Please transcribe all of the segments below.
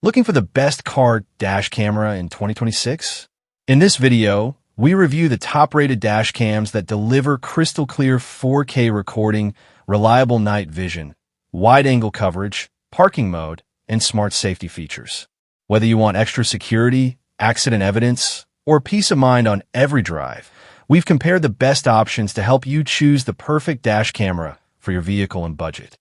Looking for the best car dash camera in 2026? In this video, we review the top-rated dash cams that deliver crystal-clear 4K recording, reliable night vision, wide-angle coverage, parking mode, and smart safety features. Whether you want extra security, accident evidence, or peace of mind on every drive, we've compared the best options to help you choose the perfect dash camera for your vehicle and budget.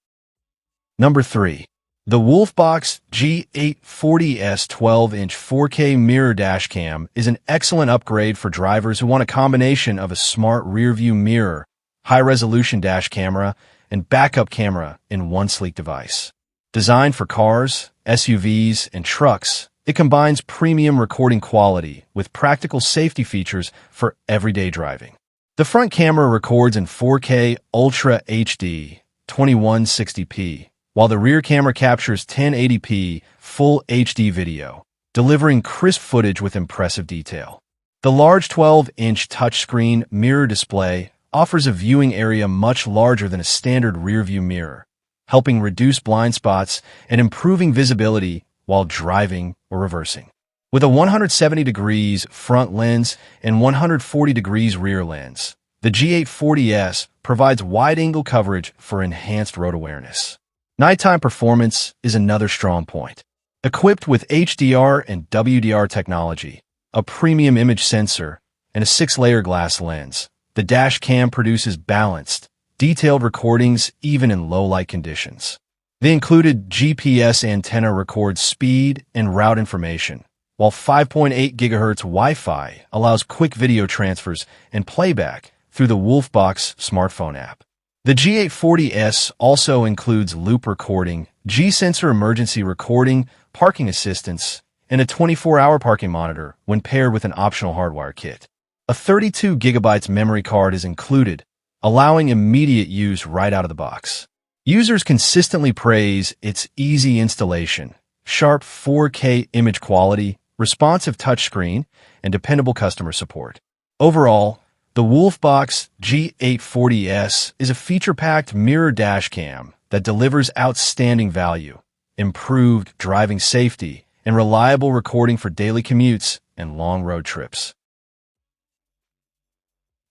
Number 3. The Wolfbox G840S 12-inch 4K mirror dash cam is an excellent upgrade for drivers who want a combination of a smart rear-view mirror, high-resolution dash camera, and backup camera in one sleek device. Designed for cars, SUVs, and trucks, it combines premium recording quality with practical safety features for everyday driving. The front camera records in 4K Ultra HD 2160p, while the rear camera captures 1080p Full HD video, delivering crisp footage with impressive detail. The large 12-inch touchscreen mirror display offers a viewing area much larger than a standard rear-view mirror, helping reduce blind spots and improving visibility while driving or reversing. With a 170 degrees front lens and 140 degrees rear lens, the G840S provides wide-angle coverage for enhanced road awareness. Nighttime performance is another strong point. Equipped with HDR and WDR technology, a premium image sensor, and a 6-layer glass lens, the dash cam produces balanced, detailed recordings even in low-light conditions. The included GPS antenna records speed and route information, while 5.8 GHz Wi-Fi allows quick video transfers and playback through the Wolfbox smartphone app. The G840S also includes loop recording, G-sensor emergency recording, parking assistance, and a 24-hour parking monitor when paired with an optional hardwire kit. A 32 GB memory card is included, allowing immediate use right out of the box. Users consistently praise its easy installation, sharp 4K image quality, responsive touchscreen, and dependable customer support. Overall, the Wolfbox G840S is a feature-packed mirror dash cam that delivers outstanding value, improved driving safety, and reliable recording for daily commutes and long road trips.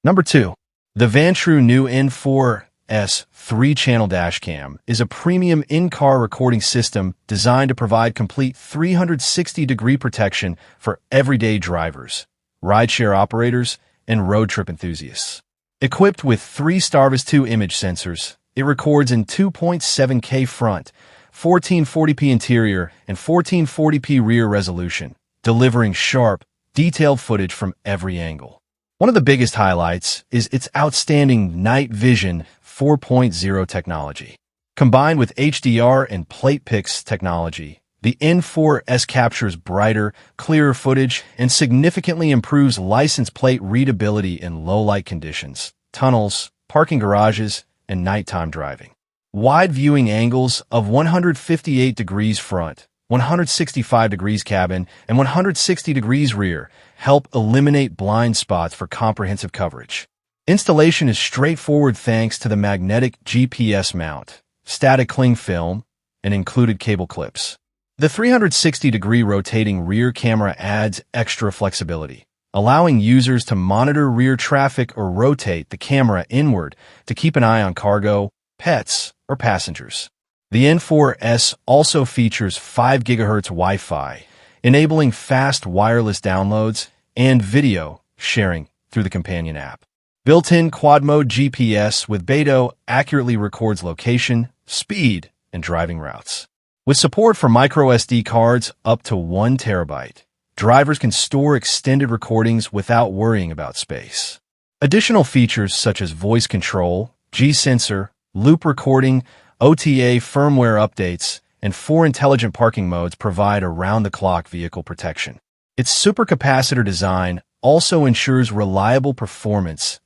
Number 2. The Vantrue new N4S 3-channel dash cam is a premium in-car recording system designed to provide complete 360-degree protection for everyday drivers, rideshare operators, and road trip enthusiasts. Equipped with 3 Starvis 2 image sensors, it records in 2.7K front, 1440p interior, and 1440p rear resolution, delivering sharp, detailed footage from every angle. One of the biggest highlights is its outstanding night vision 4.0 technology. Combined with HDR and plate pix technology, the N4S captures brighter, clearer footage and significantly improves license plate readability in low-light conditions, tunnels, parking garages, and nighttime driving. Wide viewing angles of 158 degrees front, 165 degrees cabin, and 160 degrees rear help eliminate blind spots for comprehensive coverage. Installation is straightforward thanks to the magnetic GPS mount, static cling film, and included cable clips. The 360-degree rotating rear camera adds extra flexibility, allowing users to monitor rear traffic or rotate the camera inward to keep an eye on cargo, pets, or passengers. The N4S also features 5 GHz Wi-Fi, enabling fast wireless downloads and video sharing through the companion app. Built-in quad-mode GPS with Beidou accurately records location, speed, and driving routes. With support for microSD cards up to 1 terabyte, drivers can store extended recordings without worrying about space. Additional features such as voice control, G-sensor, loop recording, OTA firmware updates, and 4 intelligent parking modes provide around-the-clock vehicle protection. Its supercapacitor design also ensures reliable performance.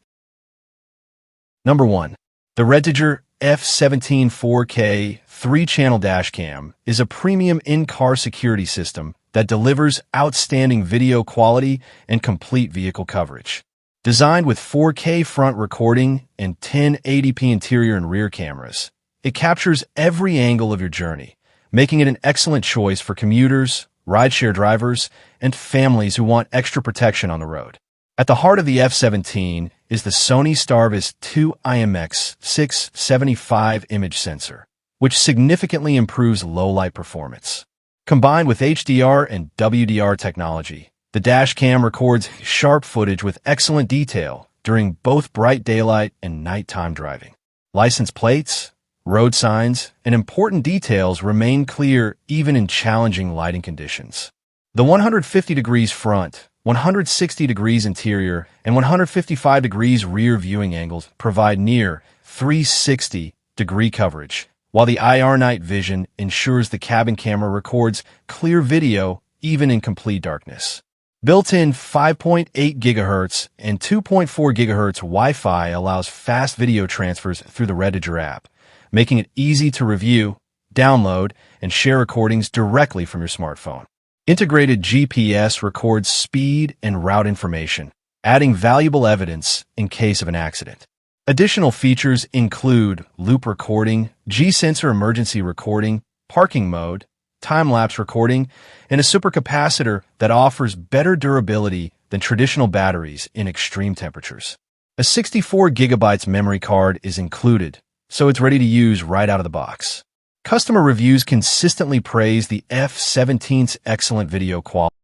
Number 1. The Reddiger F17 4K 3-channel dash cam is a premium in-car security system that delivers outstanding video quality and complete vehicle coverage. Designed with 4K front recording and 1080p interior and rear cameras, it captures every angle of your journey, making it an excellent choice for commuters, rideshare drivers, and families who want extra protection on the road. At the heart of the F-17 is the Sony Starvis 2 IMX675 image sensor, which significantly improves low-light performance. Combined with HDR and WDR technology, the dash cam records sharp footage with excellent detail during both bright daylight and nighttime driving. License plates, road signs, and important details remain clear even in challenging lighting conditions. The 150 degrees front, 160 degrees interior, and 155 degrees rear viewing angles provide near 360-degree coverage, while the IR night vision ensures the cabin camera records clear video even in complete darkness. Built-in 5.8 GHz and 2.4 GHz Wi-Fi allows fast video transfers through the Redditor app, making it easy to review, download, and share recordings directly from your smartphone. Integrated GPS records speed and route information, adding valuable evidence in case of an accident. Additional features include loop recording, G-sensor emergency recording, parking mode, time-lapse recording, and a supercapacitor that offers better durability than traditional batteries in extreme temperatures. A 64 GB memory card is included, so it's ready to use right out of the box. Customer reviews consistently praise the F-17's excellent video quality.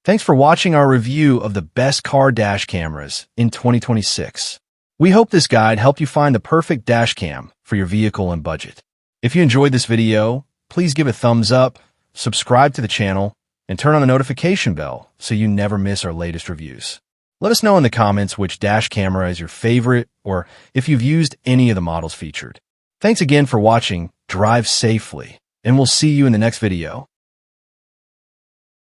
Thanks for watching our review of the best car dash cameras in 2026. We hope this guide helped you find the perfect dash cam for your vehicle and budget. If you enjoyed this video, please give a thumbs up, subscribe to the channel, and turn on the notification bell so you never miss our latest reviews. Let us know in the comments which dash camera is your favorite or if you've used any of the models featured. Thanks again for watching. Drive safely, and we'll see you in the next video.